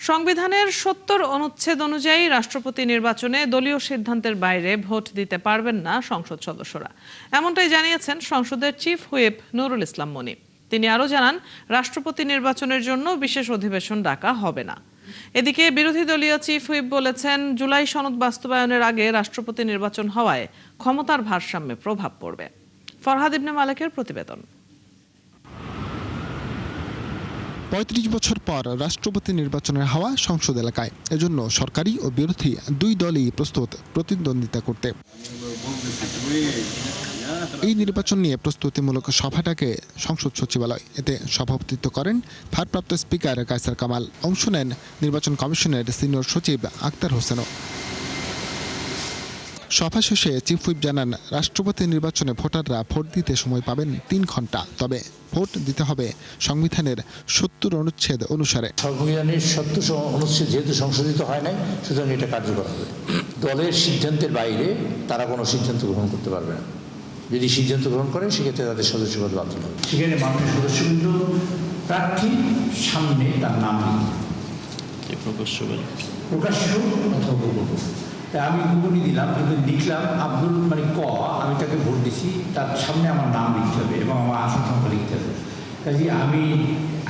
সংবিধানের ৭০ অনুচ্ছেদ অনুযায়ী রাষ্ট্রপতি নির্বাচনে দলীয় সিদ্ধান্তের বাইরে ভোট দিতে পারবেন না সংসদ সদস্যরা। এমনটাই জানিয়েছেন সংসদের চিফ হুইপ নুরুল ইসলাম মনি। তিনি আরও জানান, রাষ্ট্রপতি নির্বাচনের জন্য বিশেষ অধিবেশন ডাকা হবে না। এদিকে বিরোধী দলীয় চিফ হুইপ বলেছেন, জুলাই সনদ বাস্তবায়নের আগে রাষ্ট্রপতি নির্বাচন হওয়ায় ক্ষমতার ভারসাম্যে প্রভাব পড়বে। ফরহাদ ইবনে মালেকের প্রতিবেদন। ৩৫ বছর পর রাষ্ট্রপতি নির্বাচনের হাওয়া সংসদ এলাকায়। এজন্য সরকারি ও বিরোধী দুই দলই প্রস্তুত প্রতিদ্বন্দ্বিতা করতে। এই নির্বাচন নিয়ে প্রস্তুতিমূলক সভাটাকে সংসদ সচিবালয়। এতে সভাপতিত্ব করেন ভারপ্রাপ্ত স্পিকার কায়সার কামাল। অংশ নেন নির্বাচন কমিশনের সিনিয়র সচিব আক্তার হোসেনও। সভা শেষে চিফ হুইপ জানান, রাষ্ট্রপতি নির্বাচনে ভোটাররা ভোট দিতে সময় পাবেন ৩ ঘন্টা। তবে ভোট দিতে হবে সংবিধানের ৭০ অনুচ্ছেদ অনুসারে। সংবিধানের ৭০ অনুচ্ছেদ যেহেতু সংশোধিত হয় নাই, সুতরাং এটা কার্যকর হবে। দলের সিদ্ধান্তের বাইরে তারা কোনো সিদ্ধান্ত গ্রহণ করতে পারবে না। যদি সিদ্ধান্ত গ্রহণ করে, সেক্ষেত্রে তাদের সদস্যপদ বাতিল হবে। সেখানে মাননীয় সদস্যবৃন্দ প্রার্থীর সামনে তার নাম প্রকাশ্য অথবা আমি গুগলি দিলাম, কিন্তু লিখলাম আব্দুল মালিক ক, আমি তাকে ভোট দিচ্ছি, তার সামনে আমার নাম লিখতে হবে এবং আমার আসন সংখ্যা লিখতে হবে। কাজে আমি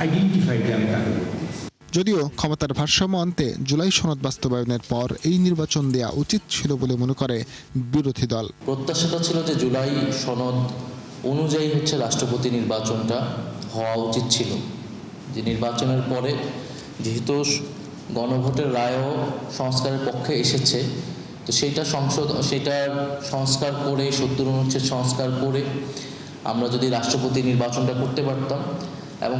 আইডেন্টিফাইড আমি তাকে ভোট দিচ্ছি। যদিও ক্ষমতার ভারসাম্য আনতে জুলাই সনদ বাস্তবায়নের পর এই নির্বাচন দেয়া উচিত ছিল বলে মনে করে বিরোধী দল। প্রত্যাশাটা ছিল যে জুলাই সনদ অনুযায়ী রাষ্ট্রপতি নির্বাচনটা হওয়া উচিত ছিল। যে নির্বাচনের পরে যেহেতু গণভোটের রায়ও সংস্কারের পক্ষে এসেছে, তো সেইটার সংস্কার করে ৭০ অনুচ্ছেদ সংস্কার করে আমরা যদি রাষ্ট্রপতি নির্বাচনটা করতে পারতাম, এবং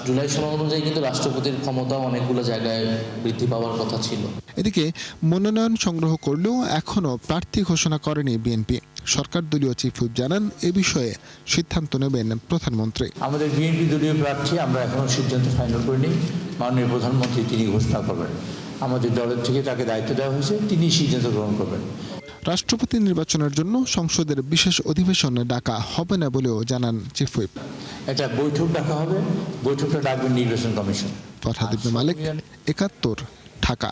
জুলাই সনদ অনুযায়ী কিন্তু রাষ্ট্রপতির ক্ষমতা অনেকগুলো জায়গায় বৃদ্ধি পাওয়ার কথা ছিল। এদিকে মনোনয়ন সংগ্রহ করলেও এখনও প্রার্থী ঘোষণা করেনি বিএনপি। সরকার দলীয় চিফ হুইপ জানান, এ বিষয়ে সিদ্ধান্ত নেবেন প্রধানমন্ত্রী। আমাদের বিএনপি দলীয় প্রার্থী আমরা এখনো সিদ্ধান্ত ফাইনাল করিনি। মাননীয় প্রধানমন্ত্রী তিনি ঘোষণা করবেন। আমাদের দলের থেকে তাকে দায়িত্ব দেওয়া হয়েছে, তিনি সিদ্ধান্ত গ্রহণ করবেন। রাষ্ট্রপতি নির্বাচনের জন্য সংসদের বিশেষ অধিবেশন ডাকা হবে না বলেও জানান চিফ হুইপ। একটা বৈঠক ডাকা হবে, বৈঠকটা ডাকবেন নির্বাচন কমিশন। ফরহাদ ইবনে মালেক, ৭১, ঢাকা।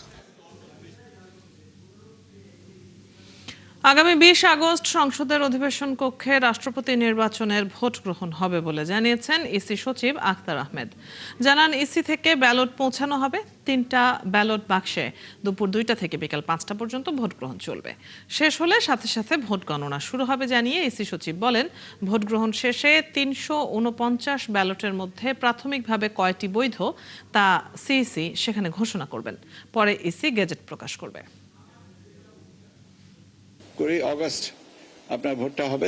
আগামী ২০ আগস্ট সংসদের অধিবেশন কক্ষে রাষ্ট্রপতি নির্বাচনের ভোট গ্রহণ হবে বলে জানিয়েছেন ইসি সচিব আখতার আহমেদ। জানান, ইসি থেকে ব্যালট পৌঁছানো হবে। ৩টা ব্যালট বাক্সে দুপুর ২টা থেকে বিকাল ৫টা পর্যন্ত ভোট গ্রহণ চলবে। শেষ হলে সাথে সাথে ভোট গণনা শুরু হবে জানিয়ে ইসি সচিব বলেন, ভোট গ্রহণ শেষে ৩৪৯ ব্যালটের মধ্যে প্রাথমিকভাবে কয়টি বৈধ তা সিইসি সেখানে ঘোষণা করবেন। পরে ইসি গেজেট প্রকাশ করবে। আগস্ট আপনার ভোটটা হবে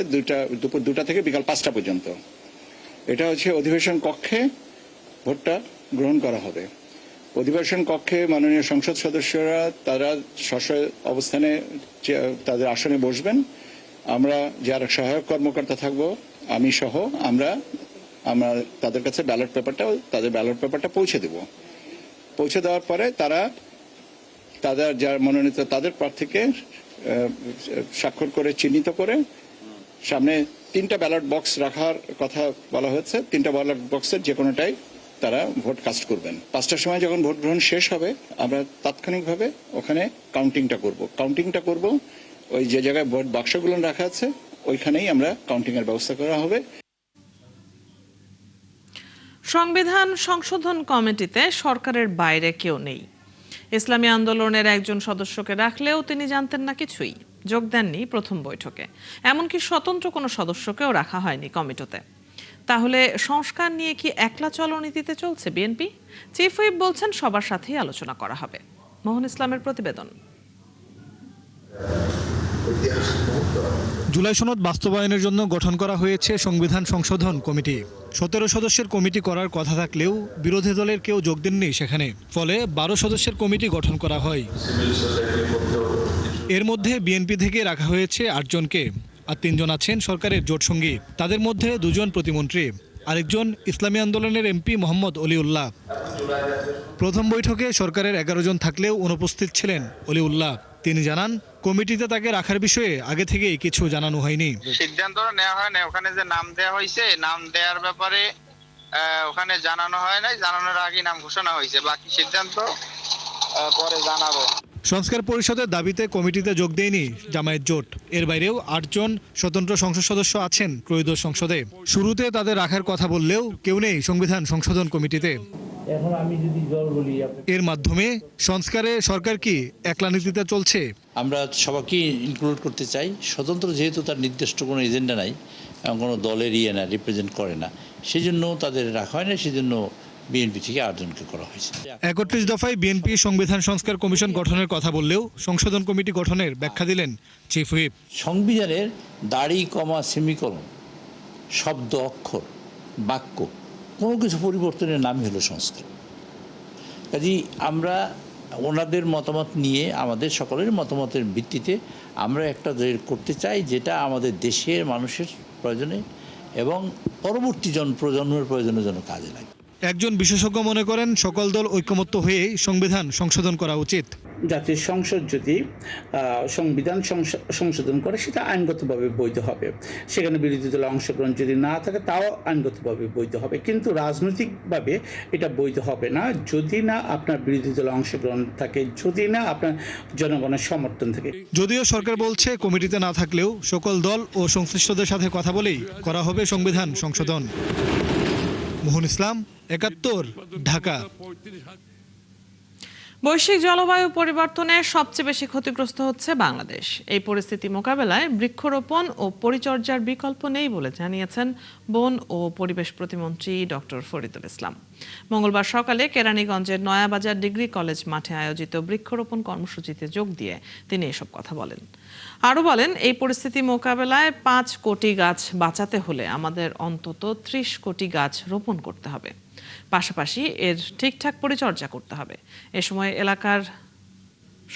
দুপুর 2টা থেকে বিকাল 5টা পর্যন্ত। এটা অধিবেশন কক্ষে ভোটটা গ্রহণ করা হবে। অধিবেশন কক্ষে মাননীয় সংসদ সদস্যরা তারা অবস্থানে তাদের আসনে বসবেন। আমরা যারা সহায়ক কর্মকর্তা থাকবো, আমি সহ আমরা তাদের কাছে তাদের ব্যালট পেপারটা পৌঁছে দেব। পৌঁছে দেওয়ার পরে তারা যার মনোনীত তাদের প্রার্থীকে স্বাক্ষর করে চিহ্নিত করে সামনে 3টা ব্যালট বক্স রাখার কথা বলা হয়েছে। 3টা ব্যালট বক্সের যে কোনোটাই তারা ভোট কাস্ট করবেন। 5টার সময় যখন ভোট গ্রহণ শেষ হবে, আমরা তাৎক্ষণিকভাবে ওখানে কাউন্টিংটা করব। ওই যে জায়গায় ভোট বাক্সগুলো রাখা আছে ওইখানেই আমরা কাউন্টিং এর ব্যবস্থা করা হবে। সংবিধান সংশোধন কমিটিতে সরকারের বাইরে কেউ নেই। ইসলামী আন্দোলনের একজন সদস্যকে রাখলেও তিনি জানতেন না কিছুই, যোগ দেননি প্রথম বৈঠকে। এমনকি স্বতন্ত্র কোনো সদস্যকেও রাখা হয়নি কমিটিতে। তাহলে সংস্কার নিয়ে কি একলা চলনীতিতে চলছে বিএনপি? চিফ হুইপ বলছেন, সবার সাথেই আলোচনা করা হবে। মোহন ইসলামের প্রতিবেদন। জুলাই সনদ বাস্তবায়নের জন্য গঠন করা হয়েছে সংবিধান সংশোধন কমিটি। ১৭ সদস্যের কমিটি করার কথা থাকলেও বিরোধী দলের কেউ যোগ দেননি সেখানে। ফলে ১২ সদস্যের কমিটি গঠন করা হয়। এর মধ্যে বিএনপি থেকে রাখা হয়েছে ৮ জনকে, আর ৩ জন আছেন সরকারের জোটসঙ্গী। তাদের মধ্যে 2 জন প্রতিমন্ত্রী, আরেকজন ইসলামী আন্দোলনের এমপি মোহাম্মদ অলিউল্লাহ। প্রথম বৈঠকে সরকারের 11 জন থাকলেও অনুপস্থিত ছিলেন অলিউল্লাহ। তিনি জানান, কমিটিতে তাকে রাখার বিষয়ে আগে থেকেই কিছু জানানো হয়নি। সিদ্ধান্ত নেওয়া হয় না। ওখানে যে নাম দেওয়া হয়েছে, নাম দেওয়ার ব্যাপারে ওখানে জানানো হয় নাই। জানানোর আগে নাম ঘোষণা হয়েছে। বাকি সিদ্ধান্ত পরে জানাবো। সংস্কার পরিষদের দাবিতে কমিটিতে যোগ দেয়নি জামায়াত জোট। এর বাইরেও 8 জন স্বতন্ত্র সংসদ সদস্য আছেন ত্রয়োদশ সংসদে। শুরুতে তাদের রাখার কথা বললেও কেউ নেই সংবিধান সংশোধন কমিটিতে। এখন আমি যদি জল বলি এর মাধ্যমে সংস্কারে সরকার কি একলা নীতিতে চলছে? আমরা সবাইকে ইনক্লুড করতে চাই। স্বতন্ত্র যেহেতু তার নির্দিষ্ট কোনো এজেন্ডা নাই এবং কোনো দলের না রিপ্রেজেন্ট করে না, সেই জন্য তাদের রাখা হয় না, সেই জন্য বিএনপি থেকে 8 জনকে করা হয়েছে। 31 দফায় বিএনপি সংবিধান সংস্কার কমিশন গঠনের কথা বললেও সংশোধন কমিটি গঠনের ব্যাখ্যা দিলেন চিফ হুইপ। সংবিধানের দাড়ি কমা সেমিকোলন শব্দ অক্ষর বাক্য কোনো কিছু পরিবর্তনের নামই হলো সংস্কার। কাজেই আমরা ওনাদের মতামত নিয়ে আমাদের সকলের মতামতের ভিত্তিতে আমরা একটা করতে চাই যেটা আমাদের দেশের মানুষের প্রয়োজনে এবং পরবর্তী প্রজন্মের প্রয়োজনের জন্য কাজে লাগে। একজন বিশেষজ্ঞ মনে করেন সকল দল ঐকমত্য হয়ে সংবিধান সংশোধন করা উচিত। জাতীয় সংসদ যদি সংবিধান সংশোধন করে সেটা আইনগতভাবে বৈধ হবে। সেখানে বিরোধী দলের অংশগ্রহণ যদি না থাকে তাও আইনগতভাবে বৈধ হবে, কিন্তু রাজনৈতিকভাবে এটা বৈধ হবে না যদি না আপনার বিরোধী দলের অংশগ্রহণ থাকে, যদি না আপনার জনগণের সমর্থন থাকে। যদিও সরকার বলছে কমিটিতে না থাকলেও সকল দল ও সংশ্লিষ্টদের সাথে কথা বলেই করা হবে সংবিধান সংশোধন। মোহন ইসলাম, 71, ঢাকা। বৈশ্বিক জলবায়ু পরিবর্তনে সবচেয়ে বেশি ক্ষতিগ্রস্ত হচ্ছে বাংলাদেশ। এই পরিস্থিতি মোকাবেলায় বৃক্ষরোপণ ও পরিচর্যার বিকল্প নেই বলে জানিয়েছেন বন ও পরিবেশ প্রতিমন্ত্রী ডক্টর ফরিদুল ইসলাম। মঙ্গলবার সকালে কেরানীগঞ্জের নয়াবাজার ডিগ্রি কলেজ মাঠে আয়োজিত বৃক্ষরোপণ কর্মসূচিতে যোগ দিয়ে তিনি এসব কথা বলেন। আরও বলেন, এই পরিস্থিতি মোকাবেলায় 5 কোটি গাছ বাঁচাতে হলে আমাদের অন্তত 30 কোটি গাছ রোপণ করতে হবে। পাশাপাশি এর ঠিকঠাক পরিচর্যা করতে হবে। এ সময় এলাকার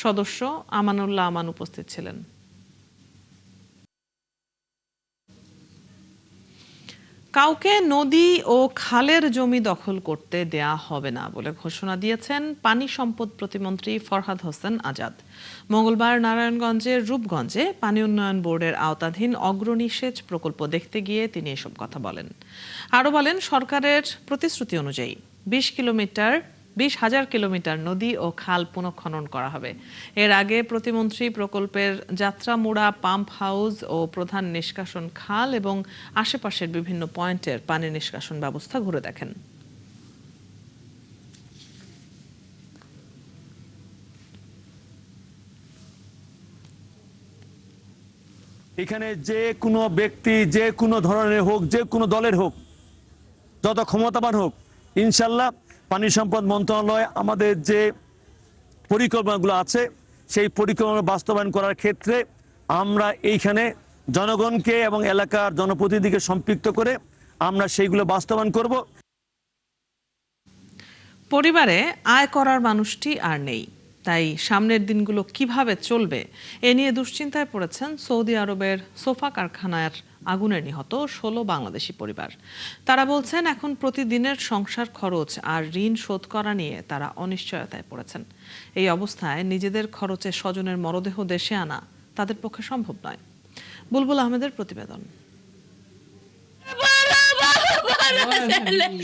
সদস্য আমানুল্লাহ আমান উপস্থিত ছিলেন। কাউকে নদী ও খালের জমি দখল করতে দেয়া হবে না বলে ঘোষণা দিয়েছেন পানি সম্পদ প্রতিমন্ত্রী ফরহাদ হোসেন আজাদ। মঙ্গলবার নারায়ণগঞ্জের রূপগঞ্জে পানি উন্নয়ন বোর্ডের আওতাধীন অগ্রণী সেচ প্রকল্প দেখতে গিয়ে তিনি এসব কথা বলেন। আরও বলেন, সরকারের প্রতিশ্রুতি অনুযায়ী 20,000 কিলোমিটার নদী ও খাল পুনঃখনন করা হবে। এর আগে প্রতিমন্ত্রী প্রকল্পের যাত্রামুড়া পাম্প হাউস ও প্রধান নিষ্কাশন খাল এবং আশেপাশের বিভিন্ন পয়েন্টের পানি নিষ্কাশন ব্যবস্থা ঘুরে দেখেন। এখানে যে কোনো ব্যক্তি, যে কোনো ধরনের হোক, যে কোনো দলের হোক, যত ক্ষমতাবান হোক, ইনশাল্লাহ পানি সম্পদ মন্ত্রণালয় আমাদের যে পরিকল্পনাগুলো আছে সেই পরিকল্পনা বাস্তবায়ন করার ক্ষেত্রে আমরা এইখানে জনগণকে এবং এলাকার জনপ্রতিনিধিকে সম্পৃক্ত করে আমরা সেইগুলো বাস্তবায়ন করব। পরিবারে আয় করার মানুষটি আর নেই, তাই সামনের দিনগুলো কিভাবে চলবে এ নিয়ে দুশ্চিন্তায় পড়েছেন সৌদি আরবের সোফা কারখানার আগুনে নিহত 16 বাংলাদেশি পরিবার। তারা বলছেন, এখন প্রতিদিনের সংসার খরচ আর ঋণ শোধ করা নিয়ে তারা অনিশ্চয়তায় পড়েছেন। এই অবস্থায় নিজেদের খরচে স্বজনের মরদেহ দেশে আনা তাদের পক্ষে সম্ভব নয়। বুলবুল আহমেদের প্রতিবেদন।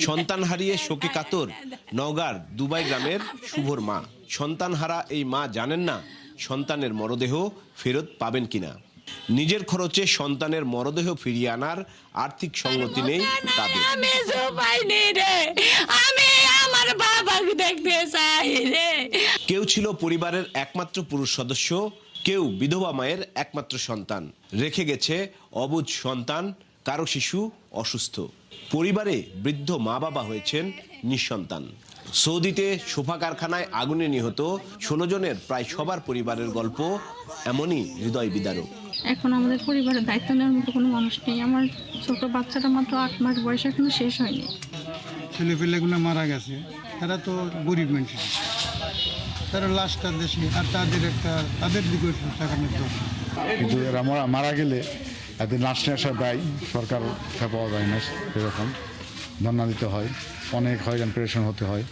সন্তান হারিয়ে শোকে কাতর নওগাঁর দুবাই গ্রামের শুভর মা। সন্তান হারা এই মা জানেন না সন্তানের মরদেহ ফেরত পাবেন কিনা। নিজের খরচে সন্তানের মরদেহ ফিরিয়ে আনার আর্থিক সঙ্গতি নেই তাদের। কেউ ছিল পরিবারের একমাত্র পুরুষ সদস্য, কেউ বিধবা মায়ের একমাত্র সন্তান। রেখে গেছে অবুঝ সন্তান, কারো শিশু অসুস্থ। পরিবারে বৃদ্ধ মা বাবা হয়েছেন নিঃসন্তান। সৌদিতে সোফা কারখানায় আগুনে নিহত 16 জনের প্রায় সবার পরিবারের গল্প এমনই হৃদয় বিদারক। এখন আমাদের পরিবারের দায়িত্ব নেওয়ার মতো কোনো মানুষ নেই। আমার ছোট বাচ্চাটা মাত্র 8 মাস বয়স, এখনো শেষ হয়নি। ছেলেপেলেগুলো মারা গেছে, তারা তো গরিব মানুষ, তারা লাশটা দেশে আর তাদের দিকে টাকানোর দরকার। কিন্তু এরা মারা গেলে এদের লাশ নিয়ে আসা দায় সরকার পাওয়া যায় না, এরকম ধর্ণা দিতে হয়, অনেক হয়রান পেরেশান হতে হয়।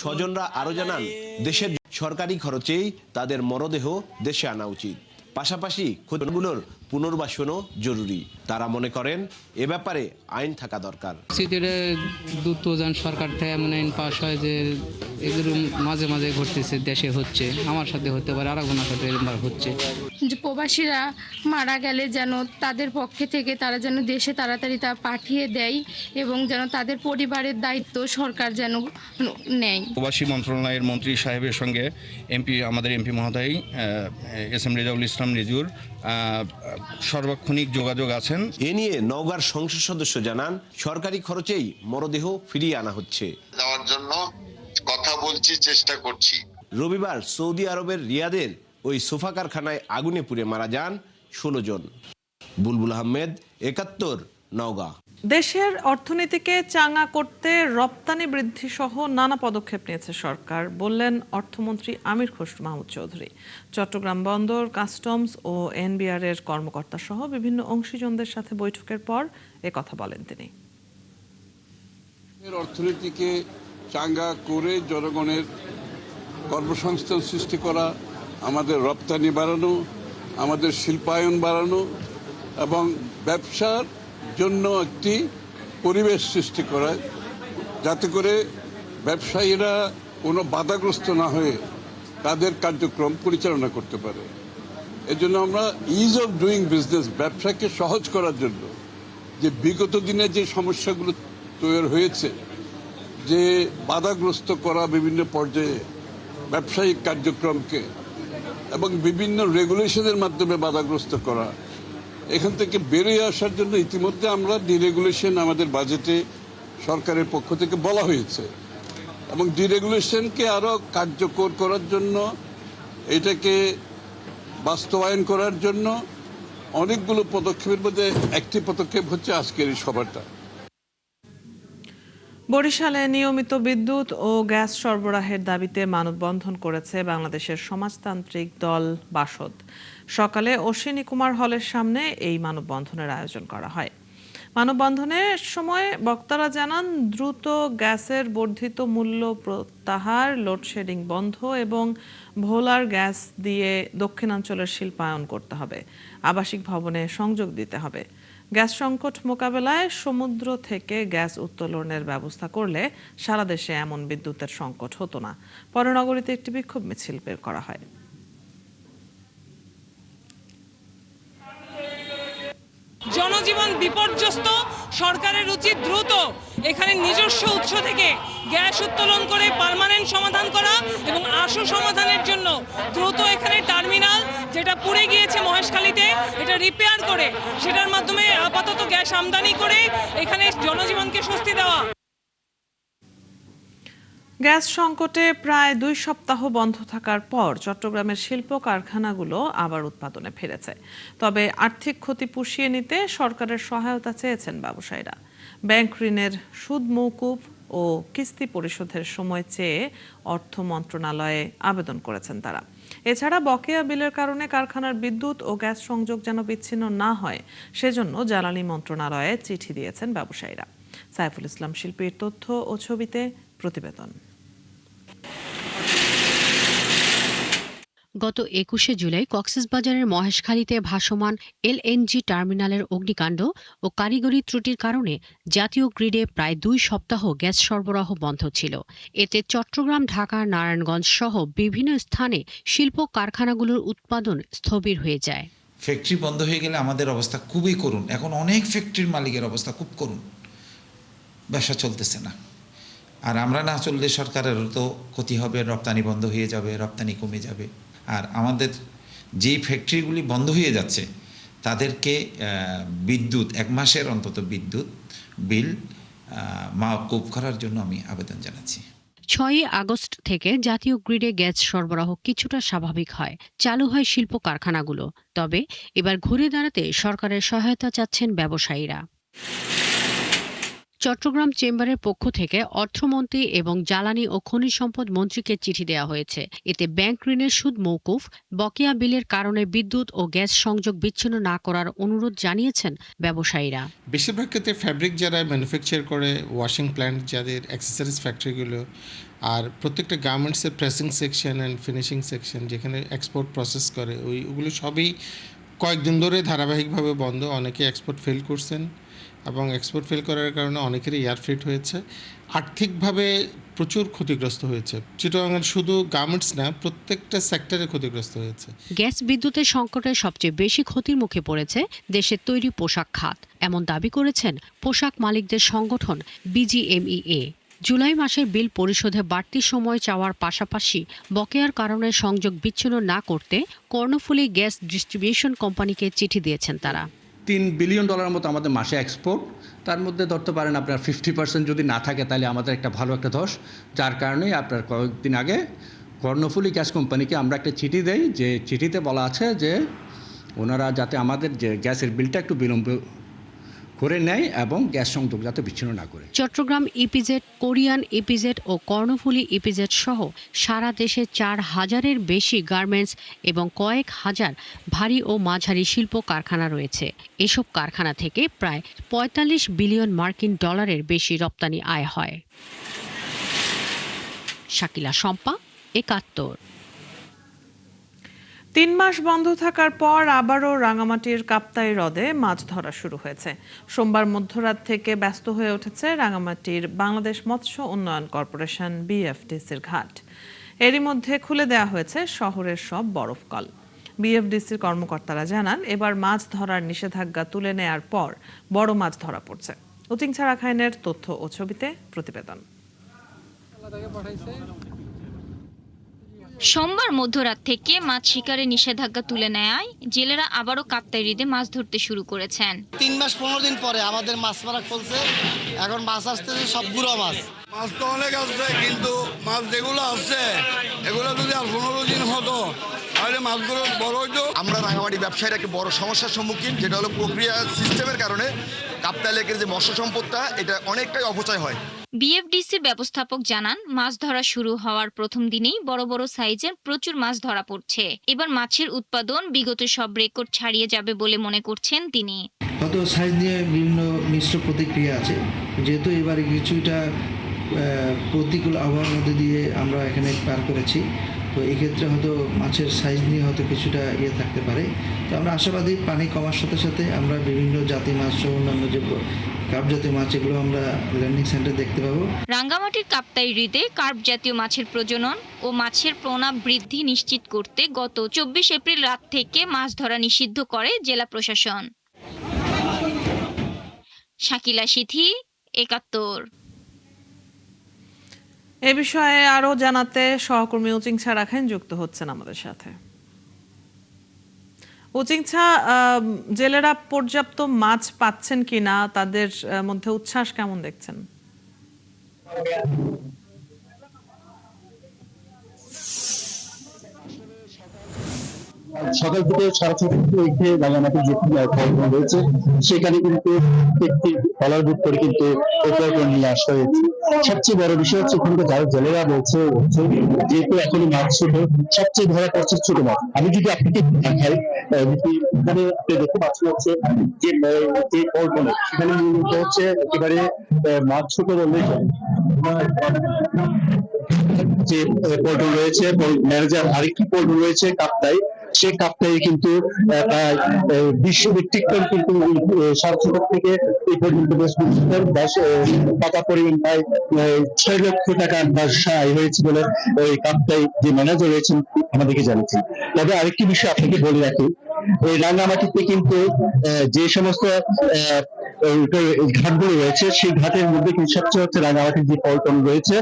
স্বজনরা আরো জানান, দেশের সরকারি খরচেই তাদের মরদেহ দেশে আনা উচিত। পাশাপাশি ক্ষতিগুলোর পুনর্বাসনও জরুরি। তারা মনে করেন এ ব্যাপারে আইন থাকা দরকার। দুটোজন সরকার থেকে এমন আইন পাস হয় যে এগুলো মাঝে মাঝে ঘটতেছে, দেশে হচ্ছে, আমার সাথে হতে পারে, আর একজনের সাথে হচ্ছে। যে প্রবাসীরা মারা গেলে যেন তাদের পক্ষে থেকে তারা যেন দেশে তাড়াতাড়ি তা পাঠিয়ে দেয় এবং যেন তাদের পরিবারের দায়িত্ব সরকার যেন নেয়। প্রবাসী মন্ত্রণালয়ের মন্ত্রী সাহেবের সঙ্গে আমাদের এমপি মহোদয় এস এম রেজাউল ইসলাম রিজুর সার্বক্ষণিক যোগাযোগ আছেন। এ নিয়ে নওগাঁর সংসদ সদস্য জানান, সরকারি খরচেই মরদেহ ফিরিয়ে আনা হচ্ছে। যাওয়ার জন্য কথা বলছি, চেষ্টা করছি। রবিবার সৌদি আরবের রিয়াদের ওই সোফা কারখানায় আগুনে পুড়ে মারা যান 16 জন। বুলবুল আহমেদ, 71, নওগাঁ। দেশের অর্থনীতিকে চাঙ্গা করতে রপ্তানি বৃদ্ধি সহ নানা পদক্ষেপ নিয়েছে সরকার, বললেন অর্থমন্ত্রী আমির খসরু মাহমুদ চৌধুরী। চট্টগ্রাম বন্দর, কাস্টমস ও এনবিআর এর কর্মকর্তা সহ বিভিন্ন অংশীজনদের সাথে বৈঠকের পর কথা বলেন তিনি। অর্থনীতিকে চাঙ্গা করে জনগণের কর্মসংস্থান সৃষ্টি করা, আমাদের রপ্তানি বাড়ানো, আমাদের শিল্পায়ন বাড়ানো এবং ব্যবসার জন্য একটি পরিবেশ সৃষ্টি করা, যাতে করে ব্যবসায়ীরা কোনো বাধাগ্রস্ত না হয়ে তাদের কার্যক্রম পরিচালনা করতে পারে। এজন্য আমরা ইজ অফ ডুইং বিজনেস, ব্যবসাকে সহজ করার জন্য যে বিগত দিনে যে সমস্যাগুলো তৈরি হয়েছে, যে বাধাগ্রস্ত করা বিভিন্ন পর্যায়ে ব্যবসায়িক কার্যক্রমকে এবং বিভিন্ন রেগুলেশনের মাধ্যমে বাধাগ্রস্ত করা, এখান থেকে বেরিয়ে আসার জন্য ইতিমধ্যে আমরা ডিরেগুলেশন আমাদের বাজেটে সরকারের পক্ষ থেকে বলা হয়েছে এবং ডিরেগুলেশনকে আরও কার্যকর করার জন্য, এটাকে বাস্তবায়ন করার জন্য অনেকগুলো পদক্ষেপের মধ্যে একটি পদক্ষেপ হচ্ছে আজকের এই সভাটা। বরিশালে নিয়মিত বিদ্যুৎ ও গ্যাস সরবরাহের দাবিতে মানববন্ধন করেছে বাংলাদেশের সমাজতান্ত্রিক দল বাসদ। সকালে অশ্বিনী কুমার হলের সামনে এই মানববন্ধনের আয়োজন করা হয়। মানববন্ধনের সময় বক্তারা জানান, দ্রুত গ্যাসের বর্ধিত মূল্য প্রত্যাহার, লোডশেডিং বন্ধ এবং ভোলার গ্যাস দিয়ে দক্ষিণাঞ্চলের শিল্পায়ন করতে হবে, আবাসিক ভবনে সংযোগ দিতে হবে। গ্যাস সংকট মোকাবেলায় সমুদ্র থেকে গ্যাস উত্তোলনের ব্যবস্থা করলে সারা দেশে এমন বিদ্যুতের সংকট হতো না। পরে নগরীতে একটি বিক্ষোভ মিছিল বের করা হয়। জনজীবন বিপর্যস্ত, সরকারের উচিত দ্রুত এখানে নিজস্ব উৎস থেকে গ্যাস উত্তোলন করে পার্মানেন্ট সমাধান করা এবং আশু সমাধানের জন্য দ্রুত এখানে টার্মিনাল যেটা পুড়ে গিয়েছে মহেশখালীতে, এটা রিপেয়ার করে সেটার মাধ্যমে আপাতত গ্যাস আমদানি করে এখানে জনজীবনকে স্বস্তি দেওয়া। গ্যাস সংকটে প্রায় 2 সপ্তাহ বন্ধ থাকার পর চট্টগ্রামের শিল্প কারখানাগুলো আবার উৎপাদনে ফিরেছে। তবে আর্থিক ক্ষতি পুষিয়ে নিতে সরকারের সহায়তা চেয়েছেন ব্যবসায়ীরা। ব্যাংক ঋণের সুদ মওকুফ ও কিস্তি পরিশোধের সময় চেয়ে অর্থ মন্ত্রণালয়ে আবেদন করেছেন তারা। এছাড়া বকেয়া বিলের কারণে কারখানার বিদ্যুৎ ও গ্যাস সংযোগ যেন বিচ্ছিন্ন না হয় সেজন্য জ্বালানি মন্ত্রণালয়ে চিঠি দিয়েছেন ব্যবসায়ীরা। সাইফুল ইসলাম শিল্পীর তথ্য ও ছবিতে প্রতিবেদন। গত 21শে জুলাই কক্সবাজারের মহেশখালীতে ভাসমান এলএনজি টার্মিনালের অগ্নিকাণ্ড ও কারিগরি ত্রুটির কারণে জাতীয় গ্রিডে প্রায় 2 সপ্তাহ গ্যাস সরবরাহ বন্ধ ছিল। এতে চট্টগ্রাম, ঢাকা, নারায়ণগঞ্জ সহ বিভিন্ন স্থানে শিল্প কারখানাগুলোর উৎপাদন স্থবির হয়ে যায়। ফ্যাক্টরি বন্ধ হয়ে গেলে আমাদের অবস্থা খুবই করুণ। এখন অনেক ফ্যাক্টরির মালিকের অবস্থা খুব করুণ, ব্যবসা চলতেছে না। আর আমরা না চললে সরকারেরও তো ক্ষতি হবে, রপ্তানি বন্ধ হয়ে যাবে, রপ্তানি কমে যাবে। আর আমাদের যেই ফ্যাক্টরিগুলি বন্ধ হয়ে যাচ্ছে তাদেরকে বিদ্যুৎ 1 মাসের অন্তত বিদ্যুৎ বিল মওকুফ করার জন্য আমি আবেদন জানাচ্ছি। 6 আগস্ট থেকে জাতীয় গ্রিডে গ্যাস সরবরাহ কিছুটা স্বাভাবিক হয়, চালু হয় শিল্প কারখানাগুলো। তবে এবার ঘুরে দাঁড়াতে সরকারের সহায়তা চাচ্ছেন ব্যবসায়ীরা। চট্টগ্রাম চেম্বারের পক্ষ থেকে অর্থমন্ত্রী এবং জ্বালানি ও খনিজ সম্পদ মন্ত্রীকে চিঠি দেওয়া হয়েছে। এতে ব্যাংক ঋণের সুদ মওকুফ, বকেয়া বিলের কারণে বিদ্যুৎ ও গ্যাস সংযোগ বিচ্ছিন্ন না করার অনুরোধ জানিয়েছেন ব্যবসায়ীরা। বেশিরভাগ ক্ষেত্রে ফ্যাব্রিক যারা ম্যানুফ্যাকচার করে, ওয়াশিং প্ল্যান্ট যাদের, অ্যাক্সেসরিজ ফ্যাক্টরিগুলো, আর প্রত্যেকটা গার্মেন্টসের pressing section and finishing section যেখানে এক্সপোর্ট প্রসেস করে, ওগুলো সবই কয়েকদিন ধরে ধারাবাহিকভাবে বন্ধ, অনেকে এক্সপোর্ট ফেল করছেন এবং এক্সপোর্ট ফেল করার কারণে অনেকেরই এয়ার ফ্রেট হয়েছে, আর্থিকভাবে প্রচুর ক্ষতিগ্রস্ত হয়েছে। চিটাগাংয়ের শুধু গার্মেন্টস না, প্রত্যেকটা সেক্টরে ক্ষতিগ্রস্ত হয়েছে। গ্যাস বিদ্যুতের সংকটের সবচেয়ে বেশি ক্ষতির মুখে পড়েছে দেশের তৈরি পোশাক খাত, এমন দাবি করেছেন পোশাক মালিকদের সংগঠন বিজিএমইএ। জুলাই মাসের বিল পরিশোধে বাড়তি সময় চাওয়ার পাশাপাশি বকেয়ার কারণে সংযোগ বিচ্ছিন্ন না করতে কর্ণফুলী গ্যাস ডিস্ট্রিবিউশন কোম্পানিকে চিঠি দিয়েছেন তারা। $3 বিলিয়ন মতো আমাদের মাসে এক্সপোর্ট, তার মধ্যে ধরতে পারেন আপনার 50% যদি না থাকে তাহলে আমাদের একটা ভালো একটা ধস, যার কারণেই আপনার কয়েকদিন আগে কর্ণফুলী গ্যাস কোম্পানিকে আমরা একটা চিঠি দেই, যে চিঠিতে বলা আছে যে ওনারা যাতে আমাদের যে গ্যাসের বিলটা একটু বিলম্ব করে নেয় এবং গ্যাস সংযোগ যাতে বিচ্ছিন্ন না করে। চট্টগ্রাম ইপিজেড, কোরিয়ান ইপিজেড ও কর্ণফুলী ইপিজেড সহ সারা দেশে 4000-এর বেশি গার্মেন্টস এবং কয়েক হাজার ভারী ও মাঝারি শিল্প কারখানা রয়েছে। এসব কারখানা থেকে প্রায় $45 বিলিয়ন বেশি রপ্তানি আয় হয়। শাকিলা শম্পা, ৭১। ৩ মাস বন্ধ থাকার পর আবারও রাঙামাটির কাপ্তাই হ্রদে মাছ ধরা শুরু হয়েছে। সোমবার মধ্যরাত থেকে ব্যস্ত হয়ে উঠেছে রাঙামাটির বাংলাদেশ মৎস্য উন্নয়ন কর্পোরেশন বিএফডিসির ঘাট। এরই মধ্যে খুলে দেওয়া হয়েছে শহরের সব বরফকল। বিএফডিসির কর্মকর্তারা জানান, এবার মাছ ধরার নিষেধাজ্ঞা তুলে নেয়ার পর বড় মাছ ধরা পড়ছে। উচিংছা রাখাইনের তথ্য ও ছবিতে প্রতিবেদন। সোমবার মধ্যরাত থেকে মাছ শিকারের নিষেধাজ্ঞা তুলে নেয় জেলেরা আবারও কাপ্তাই হ্রদে মাছ ধরতে শুরু করেছেন। 3 মাস 15 দিন পরে আমাদের মাছ মারা খুলছে, এখন মাছ আসতেছে সব বুড়ো মাছ। মাছ তো অনেক আসছে, কিন্তু মাছ যেগুলো আসছে এগুলো যদি আর 15 দিন হতো তাহলে মাছগুলো বড় হইতো। আমরা রাঙামাটি ব্যবসায়ীর একটা বড় সমস্যার সম্মুখীন, যেটা হলো প্রক্রিয়া সিস্টেমের কারণে কাপ্তাই লেকের যে মৎস্য সম্পদটা এটা অনেকটাই অপচয় হয়। বিএফডিসির ব্যবস্থাপক জানান, মাছ ধরা শুরু হওয়ার প্রথম দিনেই বড় বড় সাইজের প্রচুর মাছ ধরা পড়ছে। এবার মাছের উৎপাদন বিগত সব রেকর্ড ছাড়িয়ে যাবে বলে মনে করছেন তিনি। হয়তো সাইজ নিয়ে বিভিন্ন মিশ্র প্রতিক্রিয়া আছে, যেহেতু এবারে কিছুটা প্রতিকূল আবহাওয়ার মধ্যে দিয়ে আমরা এখানে পার করেছি, তো এক্ষেত্রে হয়তো মাছের সাইজ নিয়ে হয়তো কিছুটা থাকতে পারে। তো আমরা আশাবাদী পানি কমার সাথে সাথে আমরা বিভিন্ন জাতি মাছ সহ অন্যান্য যে কার্প জাতীয় মাছ এগুলো আমরা ল্যান্ডিং সেন্টার দেখতে পাবো। রাঙ্গামাটির কাপ্তাই হ্রদে কার্প জাতীয় মাছের প্রজনন ও মাছের প্রণাম বৃদ্ধি নিশ্চিত করতে গত 24 এপ্রিল রাত থেকে মাছ ধরা নিষিদ্ধ করে জেলা প্রশাসন। শাকিলা সিথি, ৭১। এ বিষয়ে আরো জানাতে সহকর্মী উচিংছা রাখাইন যুক্ত হচ্ছেন আমাদের সাথে। উচিংছা, জেলেরা পর্যাপ্ত মাছ পাচ্ছেন কিনা, তাদের মধ্যে উচ্ছ্বাস কেমন দেখছেন? সকাল থেকে সারা ছুটি রাঙামাটি যে রয়েছে সেখানে কিন্তু একটি কলার বুক করে কিন্তু নিয়ে আসা হয়েছে। সবচেয়ে বড় বিষয় হচ্ছে এখানে যারা জেলেরা রয়েছে যেহেতু এখনো মাছ ছোট, সবচেয়ে ধরা পড়ছে ছোট মাছ। আমি যদি আপনাকে দেখাই, এখানে আপনি দেখতে পাচ্ছেন হচ্ছে যে পল্টনে সেখানে মূলত হচ্ছে একেবারে মাছ ছোট বললেই যে পল্টন রয়েছে, ম্যানেজার আরেকটি পল্টন রয়েছে কাপ্তাই, সেই কাপ্তাই কিন্তু বিশ্বভিত্তিক কিন্তু সারা ছোট থেকে এই পর্যন্ত টাকা পরিমাণ প্রায় 6 লক্ষ টাকা আয় হয়েছে বলে ওই কাপ্তাই যে ম্যানেজার রয়েছেন আমাদেরকে জানিয়েছেন। তবে আরেকটি বিষয় আপনাকে বলে রাখি, এই রাঙামাটিতে কিন্তু যে সমস্ত ঘাটগুলো রয়েছে সেই ঘাটের মধ্যে কিন্তু সবচেয়ে হচ্ছে রাঙামাটির যে পল্টন রয়েছে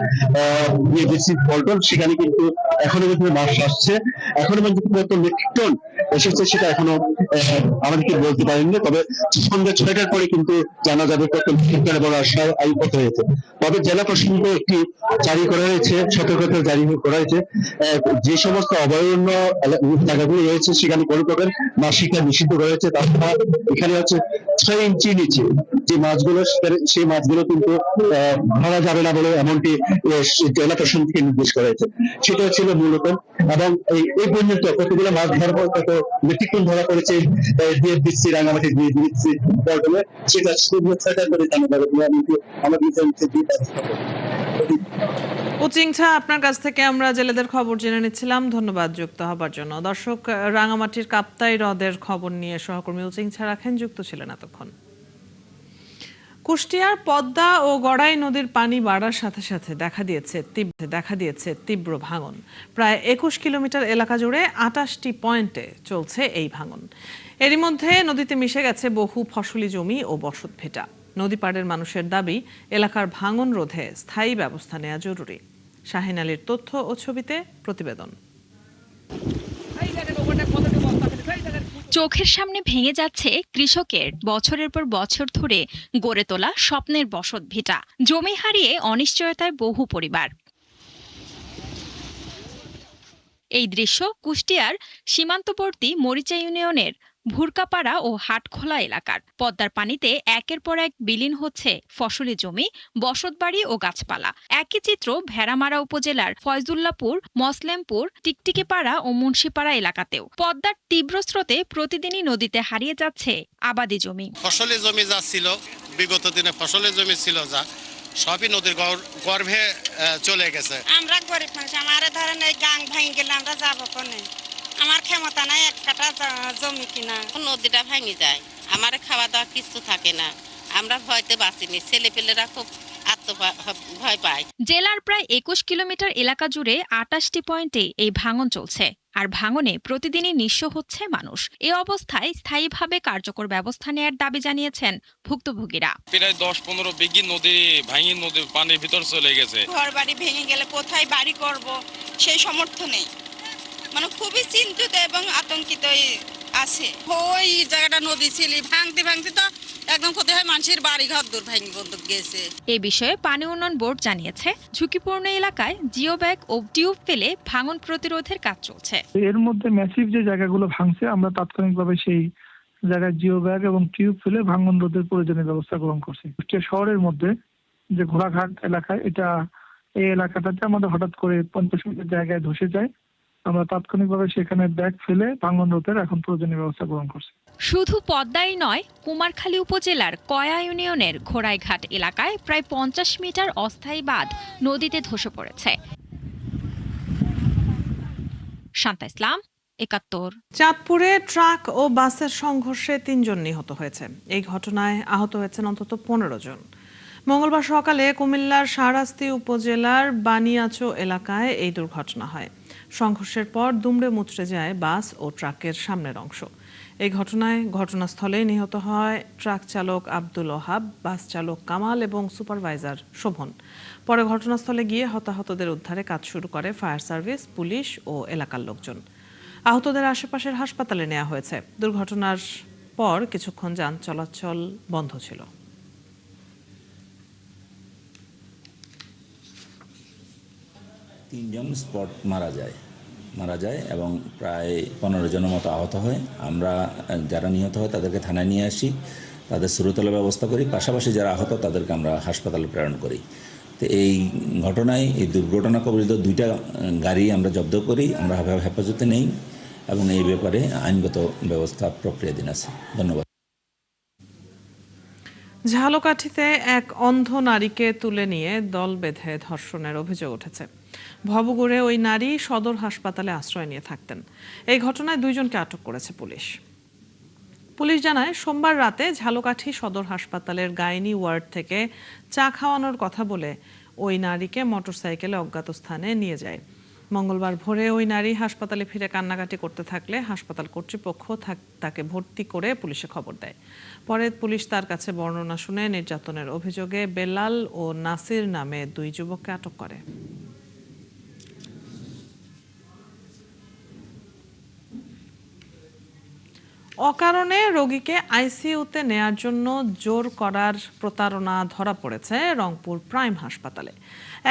পল্টন, সেখানে কিন্তু এখনো কিন্তু মাছ আসছে। এখনো পর্যন্ত কত মেট্রিক টন এসেছে সেটা এখনো আমাদেরকে বলতে পারেননি, তবে সন্ধ্যা 6টার পরে কিন্তু জানা যাবে কত মেট্রিক টন এবং আয়ু কত হয়েছে। তবে জেলা প্রশাসন একটি জারি করা হয়েছে, সতর্কতা জারি করা হয়েছে, যে সমস্ত অভয়ারণ্য জায়গাগুলো রয়েছে সেখানে কোনো প্রকার মাছ শিকার নিষিদ্ধ করা হয়েছে। তাছাড়া এখানে হচ্ছে 6 ইঞ্চি নিচে যে মাছগুলো সেই মাছগুলো কিন্তু ধরা যাবে না বলে এমনটি জেলা প্রশাসন থেকে নির্দেশ করা হয়েছে। সেটা ছিল মূলত, এবং এই পর্যন্ত কতগুলো মাছ ধরার পর কত মেট্রিক টন ধরা পড়েছে বিএফডিসি রাঙামাটি বিএফডিসি পল্টনে, সেটা করে জানা যাবে বলে আমাদের উচিংছা, আপনার কাছ থেকে আমরা জেলেদের খবর জেনে নিচ্ছিলাম, ধন্যবাদ যুক্ত হবার জন্য। দর্শক, রাঙামাটির কাপ্তাই হ্রদের খবর নিয়ে সহকর্মী উচিংছা রাখেন যুক্ত ছিলেন এতক্ষণ। কুষ্টিয়ার পদ্মা ও গড়াই নদীর পানি বাড়ার সাথে সাথে দেখা দিয়েছে তীব্র ভাঙন। প্রায় 21 কিলোমিটার এলাকা জুড়ে 28টি পয়েন্টে চলছে এই ভাঙন। এরই মধ্যে নদীতে মিশে গেছে বহু ফসলি জমি ও বসত ভিটা। নদী পাড়ের মানুষের দাবি, এলাকার ভাঙন রোধে স্থায়ী ব্যবস্থা নেওয়া জরুরি। শাহিন আলীর তথ্য ও ছবিতে প্রতিবেদন। চোখের সামনে ভেঙে যাচ্ছে কৃষকের বছরের পর বছর ধরে গড়ে তোলা স্বপ্নের বসত ভিটা। জমি হারিয়ে অনিশ্চয়তায় বহু পরিবার। এই দৃশ্য কুষ্টিয়ার সীমান্তবর্তী মরিচা ইউনিয়নের ভুরকাপাড়া ও হাটখোলা এলাকার। পদ্মার পানিতে একের পর এক বিলীন হচ্ছে ফসলি জমি, বসতবাড়ি ও গাছপালা। একই চিত্র ভেড়ামারা উপজেলার ফয়জুল্লাপুর, মসলেমপুর, টিকটিকিপাড়া ও মুন্সিপাড়া এলাকাতেও। পদ্মার তীব্র স্রোতে প্রতিদিনই নদীতে হারিয়ে যাচ্ছে আবাদি জমি। ফসলি জমি যা ছিল, বিগত দিনে ফসলের জমি ছিল যা, সবই নদীর গর্ভে চলে গেছে। আমরা গরিব মানুষ, আমার ধরেন এই গাং ভাঙি গেলে আমরা যাবো কোনে? আমার ক্ষমতা নাই এক কাটা জমি কিনা। নদীটা ভাঙি যায়, আমার খাওয়া দাওয়া কিছু থাকে না, আমরা ভয়তে বাঁচিনি, ছেলেপেলেরা খুব ভয় পায়। জেলার প্রায় 21 কিলোমিটার এলাকা জুড়ে 28টি পয়েন্টে এই ভাঙন চলছে। আর ভাঙনে প্রতিদিনই নিঃস্ব হচ্ছে মানুষ। এ অবস্থায় স্থায়ীভাবে কার্যকর ব্যবস্থা নেয়ার দাবি জানিয়েছেন ভুক্তভোগীরা। প্রায় 10-15 বিঘি নদী ভাঙি নদী পানির ভিতর চলে গেছে। ঘর বাড়ি ভেঙে গেলে কোথায় বাড়ি করব সেই সামর্থ্য নেই, মানে খুবই চিন্তিত এবং আতঙ্কিত আছে। ওই জায়গাটা নদী ছিল, ভাঙতে ভাঙতে তো একদম ক্ষতি হয়, মানুষের বাড়ি ঘর দূর ভাঙি বন্ধ গেছে। এই বিষয়ে পানি উন্নয়ন বোর্ড জানিয়েছে, ঝুঁকিপূর্ণ এলাকায় জিও ব্যাগ ও টিউব ফেলে ভাঙন প্রতিরোধের কাজ চলছে। এর মধ্যে ম্যাসিভ যে জায়গাগুলো ভাঙছে, আমরা তাৎক্ষণিকভাবে সেই জায়গায় জিও ব্যাগ এবং টিউব ফেলে ভাঙন রোধের প্রয়োজনীয় ব্যবস্থা গ্রহণ করছি। কুষ্টিয়া শহরের মধ্যে যে ঘোড়াঘাট এলাকায়, এই এলাকাটাতে আমাদের হঠাৎ করে 50 মিটার জায়গায় ধসে যায়। আমরা তাৎক্ষণিকভাবে সেখানে ব্যাগ ফেলে ভাঙন রোধের এখন প্রয়োজনীয় ব্যবস্থা গ্রহণ করছি। শুধু পদ্মাই নয়, কুমারখালী উপজেলার কয়া ইউনিয়নের ঘোড়াইঘাট এলাকায় প্রায় 50 মিটার অস্থায়ী বাঁধ নদীতে ধসে পড়েছে। শান্তা ইসলাম, 71। চাঁদপুরে ট্রাক ও বাসের সংঘর্ষে 3 জন নিহত হয়েছে। এই ঘটনায় আহত হয়েছেন অন্তত 15 জন। মঙ্গলবার সকালে কুমিল্লার শাহরাস্তি উপজেলার বানিয়াচো এলাকায় এই দুর্ঘটনা হয়। সংঘর্ষের পর দুমড়ে মুচড়ে যায় বাস ও ট্রাকের সামনের অংশ। এই ঘটনায় ঘটনাস্থলেই নিহত হয় ট্রাক চালক আব্দুল ওহাব, বাস চালক কামাল এবং সুপারভাইজার শোভন। পরে ঘটনাস্থলে গিয়ে হতাহতদের উদ্ধারে কাজ শুরু করে ফায়ার সার্ভিস, পুলিশ ও এলাকার লোকজন। আহতদের আশেপাশের হাসপাতালে নেওয়া হয়েছে। দুর্ঘটনার পর কিছুক্ষণ যান চলাচল বন্ধ ছিল। তিনজন স্পট মারা যায় এবং প্রায় 15 জনের মতো আহত হয়। আমরা যারা নিহত হয় তাদেরকে থানায় নিয়ে আসি, তাদের সুরতলের ব্যবস্থা করি, পাশাপাশি যারা আহত তাদেরকে আমরা হাসপাতালে প্রেরণ করি। তো এই ঘটনায়, এই দুর্ঘটনা কবলিত 2টা গাড়ি আমরা জব্দ করি, আমরা হেফাজতে নেই এবং এই ব্যাপারে আইনগত ব্যবস্থা প্রক্রিয়াধীন আছে। ধন্যবাদ। ঝালকাঠিতে এক অন্ধ নারীকে তুলে নিয়ে দল বেঁধে ধর্ষণের অভিযোগ উঠেছে। ভবগুড়ে ওই নারী সদর হাসপাতালে আশ্রয় নিয়ে থাকতেন। এই ঘটনায় 2 জনকে আটক করেছে পুলিশ জানায়, সোমবার রাতে ঝালকাঠি সদর হাসপাতালের গাইনি ওয়ার্ড থেকে চা খাওয়ানোর কথা বলে ওই নারীকে মোটরসাইকেলে অজ্ঞাত স্থানে নিয়ে যায়। মঙ্গলবার ভোরে ওই নারী হাসপাতালে ফিরে কান্নাকাটি করতে থাকলে হাসপাতাল কর্তৃপক্ষ তাকে ভর্তি করে পুলিশে খবর দেয়। পরে পুলিশ তার কাছে বর্ণনা শুনে নির্যাতনের অভিযোগে বেলাল ও নাসির নামে 2 যুবককে আটক করে। অকারণে রোগীকে আইসিইউতে নেয়ার জন্য জোর করার প্রতারণা ধরা পড়েছে রংপুর প্রাইম হাসপাতালে।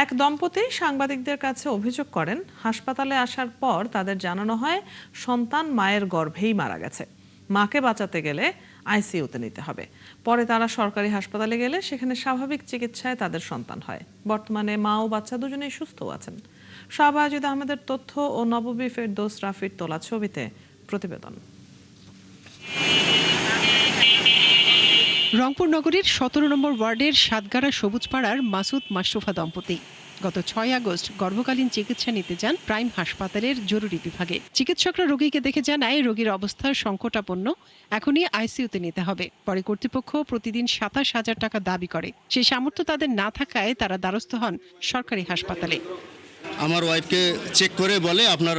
এক দম্পতি সাংবাদিকদের কাছে অভিযোগ করেন, হাসপাতালে আসার পর তাদের জানানো হয় সন্তান মায়ের গর্ভেই মারা গেছে, মাকে বাঁচাতে গেলে আইসিইউতে নিতে হবে। পরে তারা সরকারি হাসপাতালে গেলে সেখানে স্বাভাবিক চিকিৎসায় তাদের সন্তান হয়। বর্তমানে মা ও বাচ্চা দুজনেই সুস্থ আছেন। শাহবাজুদ আহমেদের তথ্য ও নববী ফেরদৌস রাফির তোলা ছবিতে প্রতিবেদন। রংপুর নগরীর 17 নম্বর ওয়ার্ডের সাতগাড়া সবুজপাড়ার মাসুদ মাশরুফা দম্পতি গত 6 আগস্ট গর্ভকালীন চিকিৎসা নিতে যান প্রাইম হাসপাতালের জরুরি বিভাগে। চিকিৎসকরা রোগীকে দেখে জানায় রোগীর অবস্থা সংকটাপন্ন, এখনই আইসিইউতে নিতে হবে। পরে কর্তৃপক্ষ প্রতিদিন 27,000 টাকা দাবি করে। সেই সামর্থ্য তাদের না থাকায় তারা দ্বারস্থ হন সরকারি হাসপাতালে। আমার ওয়াইফকে চেক করে বলে আপনার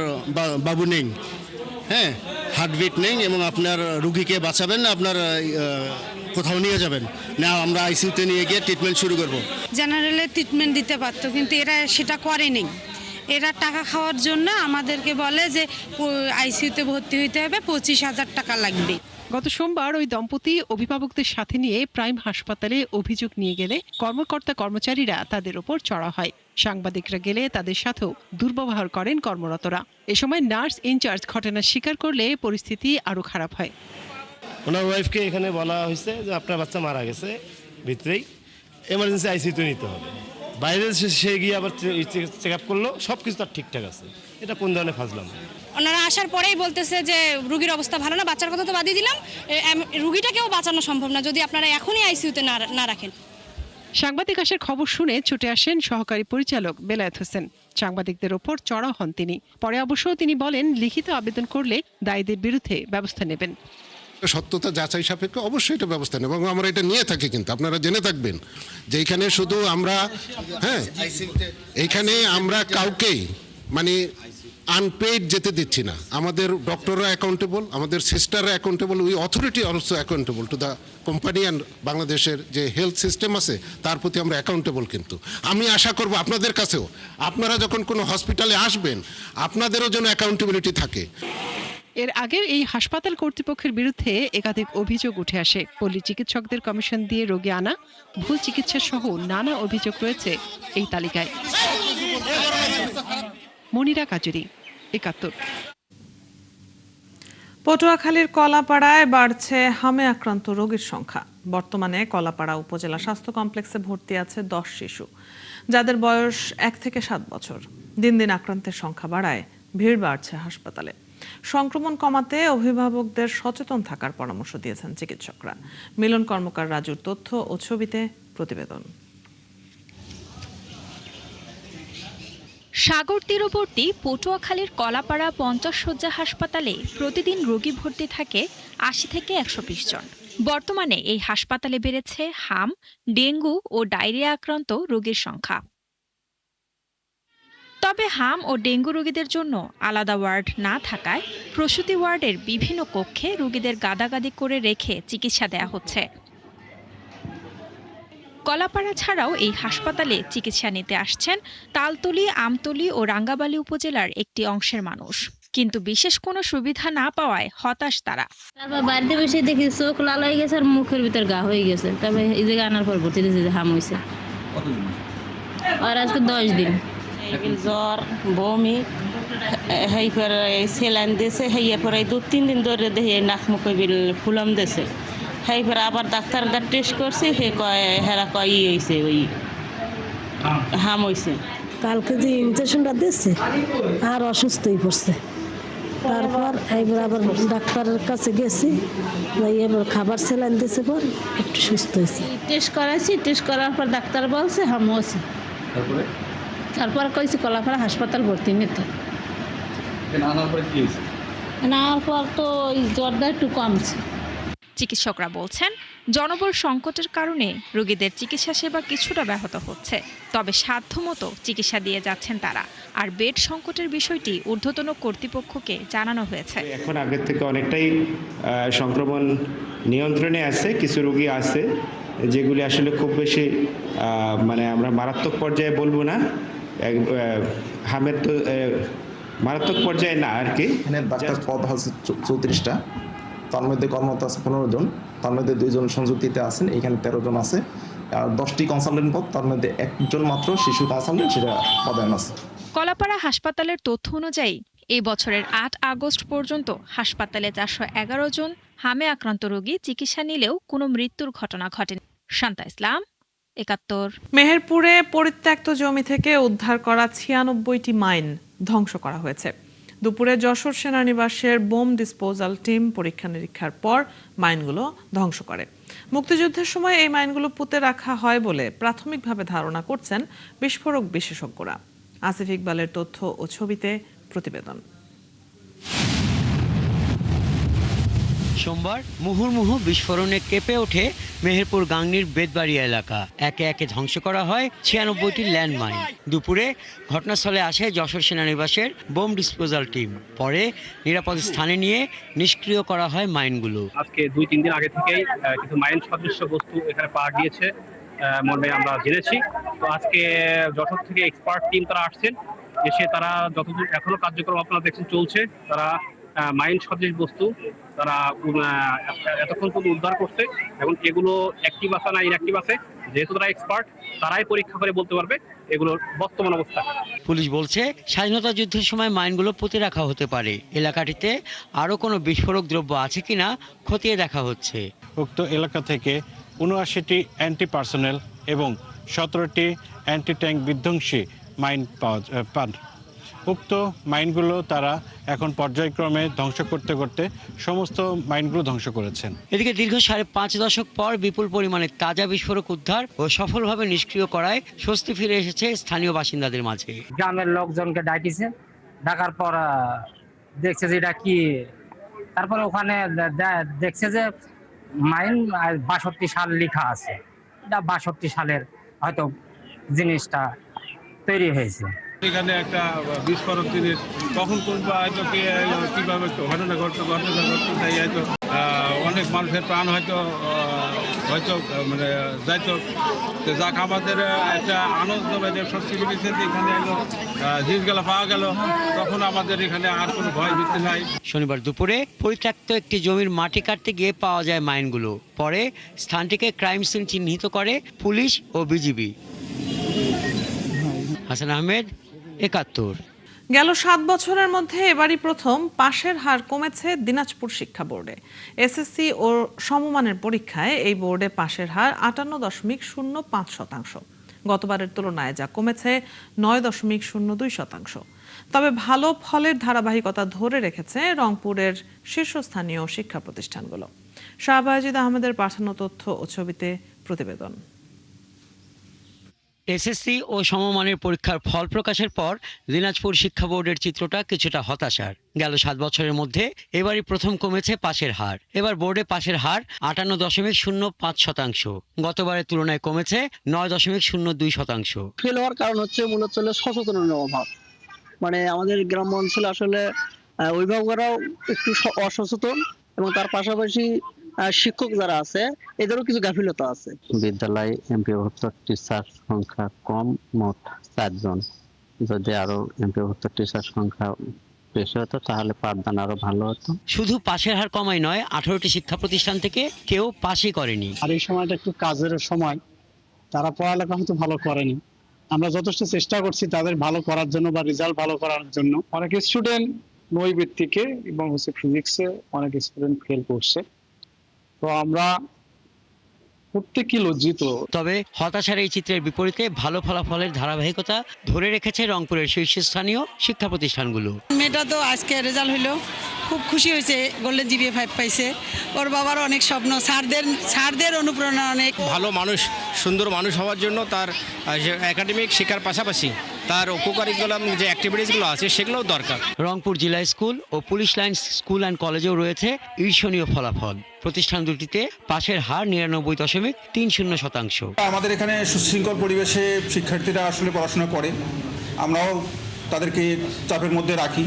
বাবু নেই, হ্যাঁ, হার্টবিট নেই এবং আপনার রুগীকে বাঁচাবেন না, আপনার কোথাও নিয়ে যাবেন না, আমরা আইসিইউতে নিয়ে গিয়ে ট্রিটমেন্ট শুরু করব। জেনারেলে ট্রিটমেন্ট দিতে পারতো, কিন্তু এরা সেটা করেনি। এরা টাকা খাওয়ার জন্য আমাদেরকে বলে যে আইসিইউতে ভর্তি হইতে হবে, 25,000 টাকা লাগবে। গত সোমবার ওই দম্পতি অভিভাবকদের সাথে নিয়ে প্রাইম হাসপাতালে অভিযোগ নিয়ে গেলে কর্মচারীরা তাদের ওপর চড়া হয়। সাংবাদিকরা গেলে তাদের সাথেও দুর্ব্যবহার করেন কর্মরতরা। এ সময় নার্স ইনচার্জ ঘটনা স্বীকার করলে পরিস্থিতি আরও খারাপ হয়। ওনার ওয়াইফকে এখানে বলা হয়েছে যে আপনার বাচ্চা মারা গেছে, ভিতরেই এমার্জেন্সি আইসিইউতে নিতে হবে। বাইরে সে গিয়ে আবার চেক আপ করলো, সব কিছু তার ঠিকঠাক আছে। এটা কোন ধরনের ফাজলাম? ওনারা আসার পরেই বলতেছে যে রুগীর অবস্থা ভালো না, বাচ্চার কথা তো বাদই দিলাম, রুগীটাকেও বাঁচানো সম্ভব না যদি আপনারা এখনই আইসিইউতে না রাখেন। সাংবাদিক আসার খবর শুনে ছুটে আসেন সহকারী পরিচালক বেলায়েত হোসেন। সাংবাদিকদের ওপর চড়াও হন তিনি। পরে অবশ্য তিনি বলেন লিখিত আবেদন করলে দায়ীদের বিরুদ্ধে ব্যবস্থা নেবেন। সত্যতা যাচাই সাপেক্ষে অবশ্যই এটা ব্যবস্থা নেব এবং আমরা এটা নিয়ে থাকি। কিন্তু আপনারা জেনে থাকবেন যে এইখানে শুধু আমরা এইখানে আমরা কাউকেই মানে আনপেইড যেতে দিচ্ছি না। আমাদের ডক্টররা অ্যাকাউন্টেবল, আমাদের সিস্টাররা accountable, we authority also accountable to the company and বাংলাদেশের যে হেলথ সিস্টেম আছে তার প্রতি আমরা অ্যাকাউন্টেবল। কিন্তু আমি আশা করব আপনাদের কাছেও, আপনারা যখন কোনো হসপিটালে আসবেন আপনাদেরও যেন অ্যাকাউন্টেবিলিটি থাকে। এর আগে এই হাসপাতাল কর্তৃপক্ষের বিরুদ্ধে একাধিক অভিযোগ উঠে আসে। পল্লী চিকিৎসকদের কমিশন দিয়ে রোগী আনা, ভুল চিকিৎসা সহ নানা অভিযোগ রয়েছে এই তালিকায়। মনিরা কাজুরি, ৭১। পটুয়াখালীর কলাপাড়ায় বাড়ছে হামে আক্রান্ত রোগীর সংখ্যা। বর্তমানে কলাপাড়া উপজেলা স্বাস্থ্য কমপ্লেক্সে ভর্তি আছে 10 শিশু, যাদের বয়স 1 থেকে 7 বছর। দিন দিন আক্রান্তের সংখ্যা বাড়ায় ভিড় বাড়ছে হাসপাতালে। সংক্রমণ কমাতে অভিভাবকদের সচেতন থাকার পরামর্শ দিয়েছেন চিকিৎসকরা। মিলন কর্মকার রাজুর তথ্য ও ছবিতে প্রতিবেদন। সাগর তীরবর্তী পটুয়াখালীর কলাপাড়া 50 শয্যা হাসপাতালে প্রতিদিন রোগী ভর্তি থাকে 80 থেকে 120 জন। বর্তমানে এই হাসপাতালে বেড়েছে হাম, ডেঙ্গু ও ডায়রিয়া আক্রান্ত রোগীর সংখ্যা। তবে হাম ও ডেঙ্গু রোগীদের জন্য আলাদা ওয়ার্ড না থাকায় প্রসূতি ওয়ার্ডের বিভিন্ন কক্ষে রোগীদের গাদাগাদি করে রেখে চিকিৎসা দেয়া হচ্ছে। কলাপাড়া ছাড়াও এই হাসপাতালে চিকিৎসা নিতে আসছেন তালতলী, আমতলী ও রাঙ্গাবালী উপজেলার একটি অংশের মানুষ। কিন্তু বিশেষ কোনো সুবিধা না পাওয়ায় হতাশ তারা। তারপর বাড়িতে বসে দেখি চোখ লাল হয়ে গেছে আর মুখের ভিতর ঘা হয়ে গেছে। তারপরে এই জায়গায় আনার পর ভর্তি দিয়েছে, হাম হয়েছে। আর আজকে 10 দিন জ্বর, বমি, হেই পরে সেলাইন দিয়েছে, হেয়ে পরে 2-3 দিন ধরে দেখি নাক মুখে ফুলাম দিয়েছে। হেই পরে আবার ডাক্তাররা টেস্ট করছে, হে কয় হেরা কয় ই হয়েছে, ওই হাম হয়েছে। কালকে যে ইনজেকশনটা দিচ্ছে আর অসুস্থ হয়ে পড়ছে। তারপর এইবার আবার ডাক্তারের কাছে গেছি, এবার খাবার সেলাইন দিয়েছে, পর একটু সুস্থ হয়েছে। টেস্ট করাইছি, টেস্ট করার পর ডাক্তার বলছে হাম হয়েছে। তারপর কইছি কলাপাড়া হাসপাতাল ভর্তি নিতে। নেওয়ার পর তো ওই জ্বরটা একটু কমছে। চিকিৎসকরা বলছেন জনবল সংকটের কারণে রোগীদের চিকিৎসা সেবা কিছুটা ব্যাহত হচ্ছে। তবে সাধ্যমতো চিকিৎসা দিয়ে যাচ্ছেন তারা। আর বেড সংকটের বিষয়টি ঊর্ধ্বতন কর্তৃপক্ষকে জানানো হয়েছে। এখন আগের থেকে অনেকটাই সংক্রমণ নিয়ন্ত্রণে আছে। কিছু রোগী আছে যেগুলি আসলে খুব বেশি মানে আমরা মারাত্মক পর্যায়ে বলবো না, হামের তো মারাত্মক পর্যায়ে না আর কি। এখানে ডাক্তার পদ আছে 34টা, তার মধ্যে কর্মরত আছে 15 জন, তার মধ্যে 2 জন সংযুক্তিতে আছেন, এখানে 13 জন আছে। আর 10টি কনসালটেন্ট পদ, তার মধ্যে 1 মাত্র শিশু কনসালটেন্ট, সেটা পদায়ন আছে। কলাপাড়া হাসপাতালের তথ্য অনুযায়ী এই বছরের 8 আগস্ট পর্যন্ত হাসপাতালে 411 জন হামে আক্রান্ত রোগী চিকিৎসা নিলেও কোনো মৃত্যুর ঘটনা ঘটেনি। শান্তা ইসলাম, ৭১। মেহেরপুরে পরিত্যক্ত জমি থেকে উদ্ধার করা 96টি মাইন ধ্বংস করা হয়েছে। দুপুরে যশোর সেনানিবাসের বোম ডিসপোজাল টিম পরীক্ষা নিরীক্ষার পর মাইনগুলো ধ্বংস করে। মুক্তিযুদ্ধের সময় এই মাইনগুলো পুঁতে রাখা হয় বলে প্রাথমিকভাবে ধারণা করছেন বিস্ফোরক বিশেষজ্ঞরা। আসিফ ইকবালের তথ্য ও ছবিতে প্রতিবেদন। সোমবার মুহুর্মুহু বিস্ফোরণে কেঁপে ওঠে মেহেরপুর গাংনীর বেদবাড়িয়া এলাকা। একে একে ধ্বংস করা হয় 96টি ল্যান্ডমাইন। দুপুরে ঘটনাস্থলে আসে যশোর সেনানিবাসের বোম ডিসপোজাল টিম। পরে নিরাপদ স্থানে নিয়ে নিষ্ক্রিয় করা হয় মাইনগুলো। আজকে 2-3 দিন আগে থেকেই কিছু মাইন সদৃশ্য বস্তু এখানে পাওয়া গিয়েছে মর্মে আমরা জেনেছি। তো আজকে যশোর থেকে এক্সপার্ট টিম তারা আসছেন, এসে তারা যতদূর এখনো কার্যক্রম আপনারা দেখছেন চলছে, তারা মাইন সদৃশ বস্তু তারা এতক্ষণ পর্যন্ত উদ্ধার করছে এবং এগুলো অ্যাক্টিভ আছে না ইনঅ্যাক্টিভ আছে, যেহেতু তারা এক্সপার্ট তারাই পরীক্ষা করে বলতে পারবে এগুলোর বর্তমান অবস্থা। পুলিশ বলছে স্বাধীনতা যুদ্ধের সময় মাইনগুলো পুঁতে রাখা হতে পারে। এলাকাটিতে আরও কোনো বিস্ফোরক দ্রব্য আছে কিনা খতিয়ে দেখা হচ্ছে। উক্ত এলাকা থেকে ৭৯টি অ্যান্টি পার্সোনেল এবং 17টি অ্যান্টি ট্যাঙ্ক বিধ্বংসী মাইন পান। উক্ত মাইনগুলো তারা এখন পর্যায়ক্রমে ধ্বংস করতে করতে সমস্ত মাইনগুলো ধ্বংস করেছেন। এদিকে দীর্ঘ 5.5 দশক পর বিপুল পরিমাণে তাজা বিস্ফোরক উদ্ধার ও সফলভাবে নিষ্ক্রিয় করায় স্বস্তি ফিরে এসেছে স্থানীয় বাসিন্দাদের মাঝে। গ্রামের লোকজনকে ডাকিছে, ডাকার পর দেখছে যে এটা কি, তারপরে ওখানে দেখছে যে মাইন 62 সাল লেখা আছে, এটা 62 সালের হয়তো জিনিসটা তৈরি হয়েছে। এখানে একটা বিস্ফোরক জিনিস কখন করবো হয়তো কিভাবে ঘটনা ঘটতে তাই হয়তো অনেক মানুষের প্রাণ হয়তো মানে যাইতো। যাক আমাদের একটা আনন্দ স্বস্তি মিলেছে যে এখানে জিনিসগুলো পাওয়া গেল, তখন আমাদের এখানে আর কোনো ভয় ভীতি নাই। শনিবার দুপুরে পরিত্যক্ত একটি জমির মাটি কাটতে গিয়ে পাওয়া যায় মাইনগুলো। পরে স্থানটিকে ক্রাইম সিন চিহ্নিত করে পুলিশ ও বিজিবি। হাসান আহমেদ, ৭১। গেল ৭ বছরের মধ্যে এবারই প্রথম পাশের হার কমেছে দিনাজপুর শিক্ষা বোর্ডে। এসএসসি ও সমমানের পরীক্ষায় এই বোর্ডে পাশের হার ৫৮.০৫%। গতবারের তুলনায় যা কমেছে ৯.০২%। তবে ভালো ফলের ধারাবাহিকতা ধরে রেখেছে রংপুরের শীর্ষস্থানীয় শিক্ষা প্রতিষ্ঠানগুলো। শাহবাজিদ আহমেদের পাঠানো তথ্য ও ছবিতে প্রতিবেদন। এসএসসি ও সমমানের পরীক্ষার ফল প্রকাশের পর দিনাজপুর শিক্ষা বোর্ডের চিত্রটা কিছুটা হতাশার। গেল ৭ বছরের মধ্যে এবারই প্রথম কমেছে পাশের হার। এবার বোর্ডে পাশের হার ৫৮.০৫%। গতবারের তুলনায় কমেছে ৯.০২%। ফেল হওয়ার কারণ হচ্ছে মূলত সচেতনতার অভাব। মানে আমাদের গ্রাম অঞ্চলে আসলে অভিভাবকরাও একটু অসচেতন এবং তার পাশাপাশি শিক্ষক যারা আছে এদেরও কিছু গাফিলতা আছে। বিদ্যালয়ে এমপিওভুক্ত টিচার সংখ্যা কম, মোট ৪ জন। যদি আরো এমপিওভুক্ত টিচার সংখ্যা বেশি হতো তাহলে পাঠদান আরো ভালো হতো। শুধু পাশের হার কমাই নয়, 18টি শিক্ষা প্রতিষ্ঠান থেকে কেউ পাশই করেনি। আর এই সময়টা একটু কাজের সময়, তারা পড়ালেখা হয়তো ভালো করেনি। আমরা যথেষ্ট চেষ্টা করছি তাদের ভালো করার জন্য বা রেজাল্ট ভালো করার জন্য। অনেক স্টুডেন্ট নৈবিত্তিকে এবং ফিজিক্সে অনেক স্টুডেন্ট ফেল করছে। তো আমরা প্রত্যেকই লজ্জিত। তবে হতাশার এই চিত্রের বিপরীতে ভালো ফলাফলের ধারাবাহিকতা ধরে রেখেছে রংপুরের শীর্ষস্থানীয় শিক্ষা প্রতিষ্ঠানগুলো। মেয়েটা তো আজকে রেজাল্ট হইলো, খুব খুশি হয়েছে, গোল্ডেন জিপিএ 5 পাইছে। ওর বাবার অনেক স্বপ্ন, স্যারদের অনুপ্রেরণা অনেক। ভালো মানুষ, সুন্দর মানুষ হওয়ার জন্য তার একাডেমিক শিক্ষার পাশাপাশি তার কোকারিকুলাম যে অ্যাক্টিভিটিসগুলো আছে সেগুলোও দরকার। রংপুর জেলা স্কুল ও পুলিশ লাইন স্কুল অ্যান্ড কলেজেও রয়েছে ঈর্ষণীয় ফলাফল। প্রতিষ্ঠান দুটিতে পাশের হার ৯৯.৩০%। আমাদের এখানে সুশৃঙ্খল পরিবেশে শিক্ষার্থীরা আসলে পড়াশোনা করে, আমরাও তাদেরকে চাপের মধ্যে রাখি।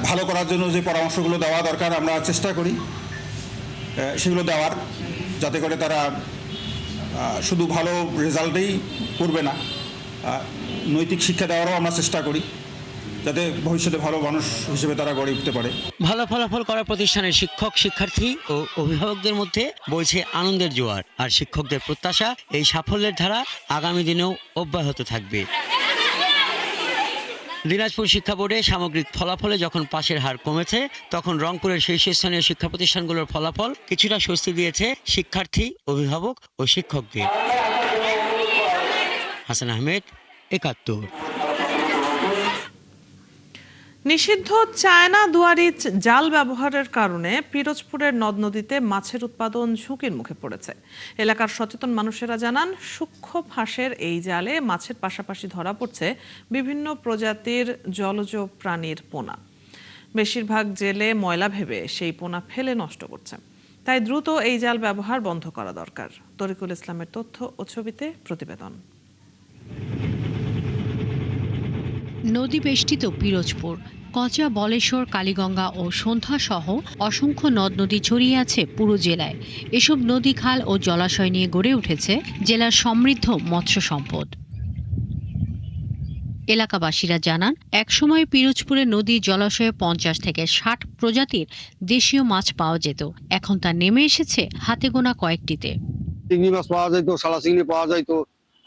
ভালো করার জন্য যে পরামর্শগুলো দেওয়া দরকার আমরা চেষ্টা করি সেগুলো দেওয়ার, যাতে করে তারা শুধু ভালো রেজাল্টেই করবে না, নৈতিক শিক্ষা দেওয়ারও আমরা চেষ্টা করি, যাতে ভবিষ্যতে ভালো মানুষ হিসেবে তারা গড়ে উঠতে পারে। ভালো ফলাফল করা প্রতিষ্ঠানের শিক্ষক, শিক্ষার্থী ও অভিভাবকদের মধ্যে বইছে আনন্দের জোয়ার। আর শিক্ষকদের প্রত্যাশা এই সাফল্যের ধারা আগামী দিনেও অব্যাহত থাকবে। দিনাজপুর শিক্ষা বোর্ডে সামগ্রিক ফলাফলে যখন পাশের হার কমেছে, তখন রংপুরের শীর্ষস্থানীয় শিক্ষা প্রতিষ্ঠানগুলোর ফলাফল কিছুটা স্বস্তি দিয়েছে শিক্ষার্থী, অভিভাবক ও শিক্ষকদের। হাসান আহমেদ, ৭১। নিষিদ্ধ চায়না দুয়ারি জাল ব্যবহারের কারণে পিরোজপুরের নদ নদীতে মাছের উৎপাদন ঝুঁকির মুখে পড়েছে। এলাকার সচেতন মানুষেরা জানান, সূক্ষ্ম ফাঁসের এই জালে মাছের পাশাপাশি ধরা পড়ছে বিভিন্ন প্রজাতির জলজ প্রাণীর পোনা। বেশিরভাগ জেলে ময়লা ভেবে সেই পোনা ফেলে নষ্ট করছে। তাই দ্রুত এই জাল ব্যবহার বন্ধ করা দরকার। তরিকুল ইসলামের তথ্য ও ছবিতে প্রতিবেদন। নদী বেষ্টিত পিরোজপুর, কচা, বলেশ্বর, কালীগঙ্গা ও সন্ধ্যা সহ অসংখ্য নদ নদী ছড়িয়ে আছে পুরো জেলায়। এসব নদী, খাল ও জলাশয় নিয়ে গড়ে উঠেছে জেলার সমৃদ্ধ মৎস্য সম্পদ। এলাকাবাসীরা জানান, একসময় পিরোজপুরের নদী জলাশয়ে 50 থেকে 60 প্রজাতির দেশীয় মাছ পাওয়া যেত। এখন তা নেমে এসেছে হাতে গোনা কয়েকটিতে। চিংড়ি মাছ পাওয়া যেত, শালা চিংড়ি পাওয়া যেত,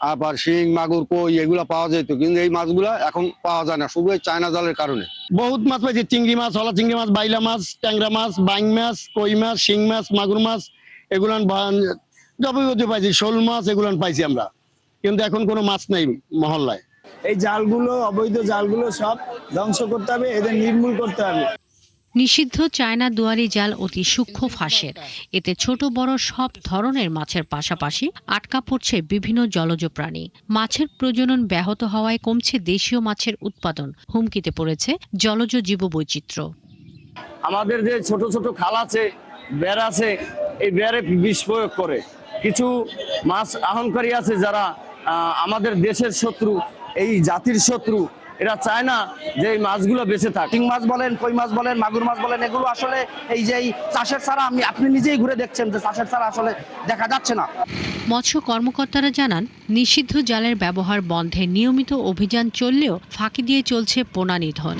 আবার শিং, মাগুর, কই এগুলা পাওয়া যেত, কিন্তু এই মাছগুলা এখন পাওয়া যায় না, শুধু এই চায়না জালের কারণে। বহুত মাছ পাইছি, চিংড়ি মাছ, হলা চিংড়ি মাছ, বাইলা মাছ, ট্যাংরা মাছ, বাইং মাছ, কই মাছ, শিং মাছ, মাগুর মাছ, এগুলান যাবতীয় পাইছি, শোল মাছ এগুলান পাইছি আমরা, কিন্তু এখন কোনো মাছ নেই মহল্লায়। এই জালগুলো, অবৈধ জালগুলো সব ধ্বংস করতে হবে, এদের নির্মূল করতে হবে। নিষিদ্ধ চায়না দুয়ারি জাল অতি সূক্ষ্ম ফাঁসের। এতে ছোট বড় সব ধরনের মাছের পাশাপাশি আটকা পড়ছে বিভিন্ন জলজ প্রাণী। মাছের প্রজনন ব্যাহত হওয়ায় কমছে দেশীয় মাছের উৎপাদন, হুমকিতে পড়েছে জলজ জীববৈচিত্র্য। আমাদের যে ছোট ছোট খাল আছে, বেড় আছে, এই বেড়ে বিষ প্রয়োগ করে কিছু মাছ আহরণকারী আছে যারা আমাদের দেশের শত্রু, এই জাতির শত্রু। এরা চায় না যে এই মাছগুলো বেঁচে থাক। শিং মাছ বলেন, কই মাছ বলেন, মাগুর মাছ বলেন, এগুলো আসলে এই যে চাষের ছাড়া আপনি নিজেই ঘুরে দেখছেন যে চাষের ছাড়া আসলে দেখা যাচ্ছে না। মৎস্য কর্মকর্তারা জানান, নিষিদ্ধ জালের ব্যবহার বন্ধে নিয়মিত অভিযান চললেও ফাঁকি দিয়ে চলছে পোনা নিধন।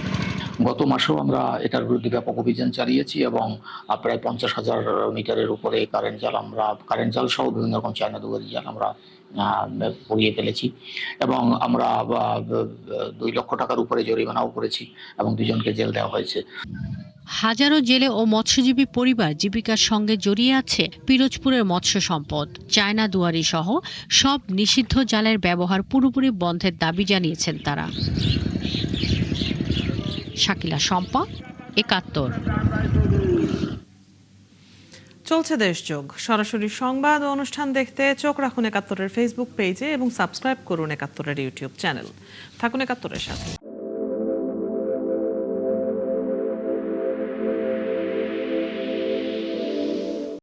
গত মাসেও আমরা এটার বিরুদ্ধে ব্যাপক অভিযান চালিয়েছি এবং প্রায় 50,000 মিটারের উপরে কারেন্ট জাল সহ বিভিন্ন রকম চায়না দুয়ারি জাল আমরা পড়িয়ে ফেলেছি এবং আমরা 2 লক্ষ টাকার উপরে জরিমানাও করেছি এবং 2 জনকে জেল দেওয়া হয়েছে। হাজারো জেলে ও মৎস্যজীবী পরিবার জীবিকার সঙ্গে জড়িয়ে আছে পিরোজপুরের মৎস্য সম্পদ। চায়না দুয়ারি সহ সব নিষিদ্ধ জালের ব্যবহার পুরোপুরি বন্ধের দাবি জানিয়েছেন তারা। শাকিলা শম্পা, 71। চলছে দেশযোগ। সরাসরি সংবাদ ও অনুষ্ঠান দেখতে চোখ রাখুন 71-এর ফেসবুক পেজে এবং সাবস্ক্রাইব করুন 71-এর ইউটিউব চ্যানেল। থাকুন 71-এর সাথে।